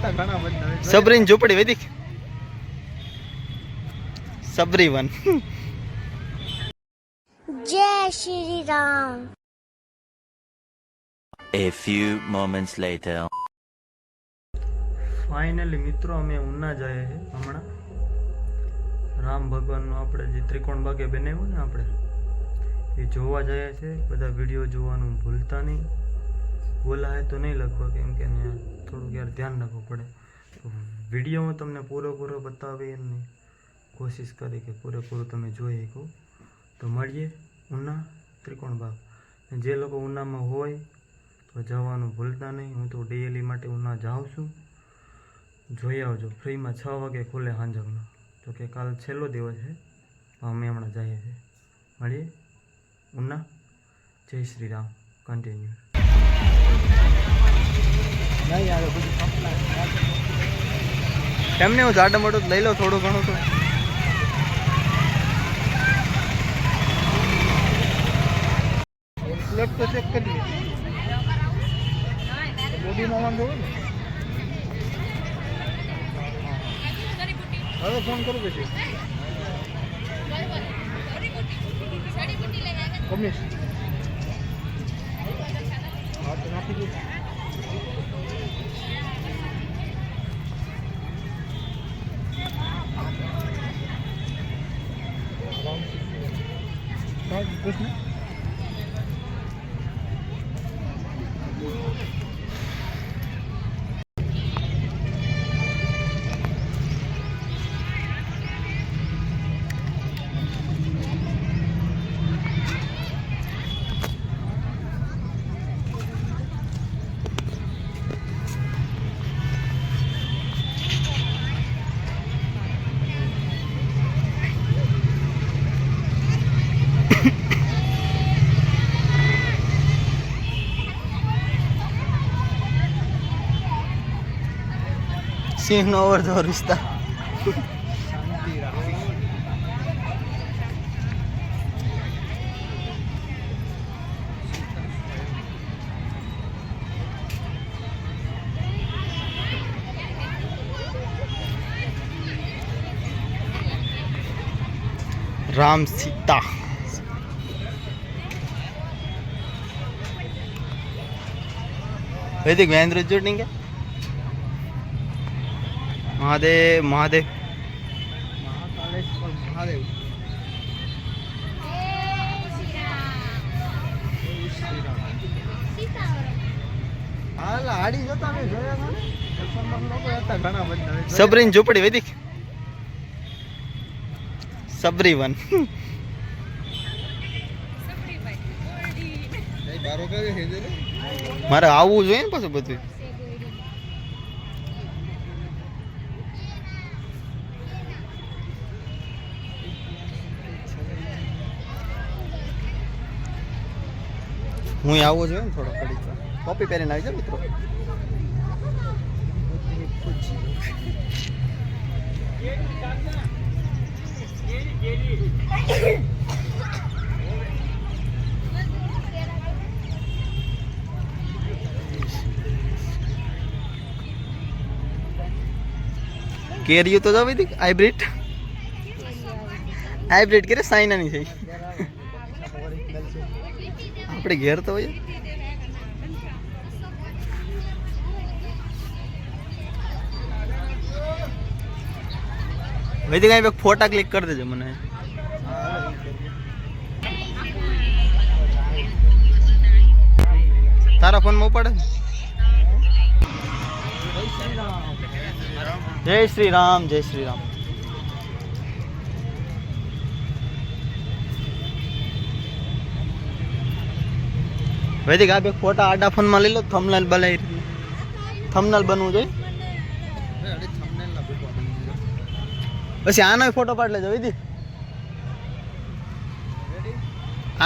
સબરીન ઝૂંપડી વેદિક સબરી વન. જય Shri Ram. A few moments later. Finally મિત્રો અમે ઉના જઈએ છે હમણાં. રામ ભગવાનનું આપણે જે ત્રિકોણ બાગે બનાવ્યું ને આપણે એ જોવા જઈએ છે. બધા વિડીયો જોવાનું ભૂલતા નહીં. બોલાય તો નહીં લગભગ, કેમ કે થોડુંક યાર ધ્યાન રાખવું પડે. તો વિડીયો હું તમને પૂરો બતાવી એની કોશિશ કરી કે પૂરેપૂરું તમે જોઈ શકો. તો મળીએ ઉના ત્રિકોણ બાગ. જે લોકો ઉનામાં હોય તો જવાનું ભૂલતા નહીં. હું તો ડેલી માટે ઉના જાઉં છું. જોઈ આવજો. ફ્રીમાં 6 વાગે ખુલે સાંજકનો. તો કે કાલ છેલ્લો દિવસ છે, અમે હમણાં જઈએ છીએ. મળીએ ઉના. જય શ્રી રામ. કન્ટિન્યુ. એમને હું જાડા મોટું લઈ લો થોડું ઘણું. તો સ્લેબ તો ચેક કરી બોડીમાં વાંધો હોય ને. હવે ફોન કરું પછી કમિશ હા તો નાખી દઉં. કૃષ્ણ સિંહ નો અવરજવર વિસ્તાર. રામ સીતા. वैदिक महेंद्र शूटिंग है. महादेव महादेव महादेव सबरीन झूंपड़ी वैदिक सबरी वन. મારે આવવું જોઈએ ને પાછું બધું. હું આવવો જોઈએ ને થોડો કડી કોપી પહેરીને આવી જાય મિત્રો. કેરીઓ તો જાવ હતી હાઇબ્રિડ કરે સાઈના ની થઈ. આપણે ઘેર તો હોય વૈદિક કઈ ફોટા ક્લિક કરી દેજો મને. તારા ફોનમાં પડે. જય શ્રી રામ. જય શ્રી રામ. વૈદિક આ બે ફોટા આડા ફોનમાં લઈ લો. થંબનેલ બનાવી થંબનેલ બનવું જોઈએ. પછી આનો ફોટો પાડ લેજો વૈદિક.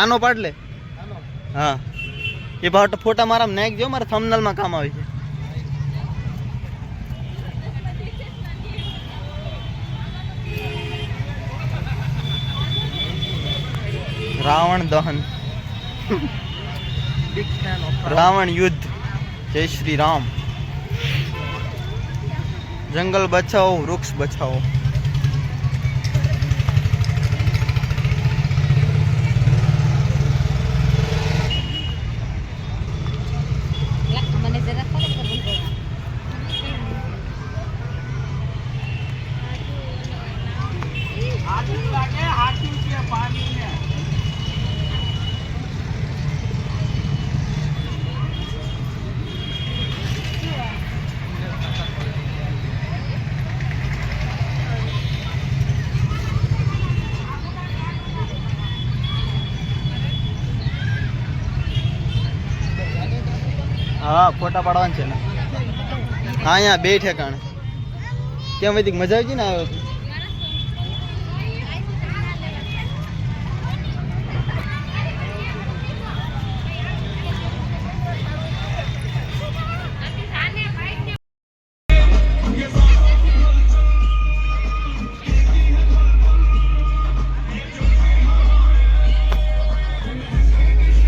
આનો પાડ લે. હા એ ફોટા મારા નાખજો, મારે થંબનેલમાં કામ આવે છે. રાવણ દહન. રાવણ યુદ્ધ. જય શ્રી રામ. જંગલ બચાવો, વૃક્ષ બચાવો. મને જરા ખબર હા ફોટા પાડવાના છે ને. હા અહીંયા બે ઠેકાણે. કેમ વૈદિક મજા આવી ગઈ ને આવ્યો તો?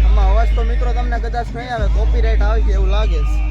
આમાં અવાજ તો મિત્રો તમને કદાચ નહીં આવે, કોપીરાઇટ આવે છે એવું લાગે છે.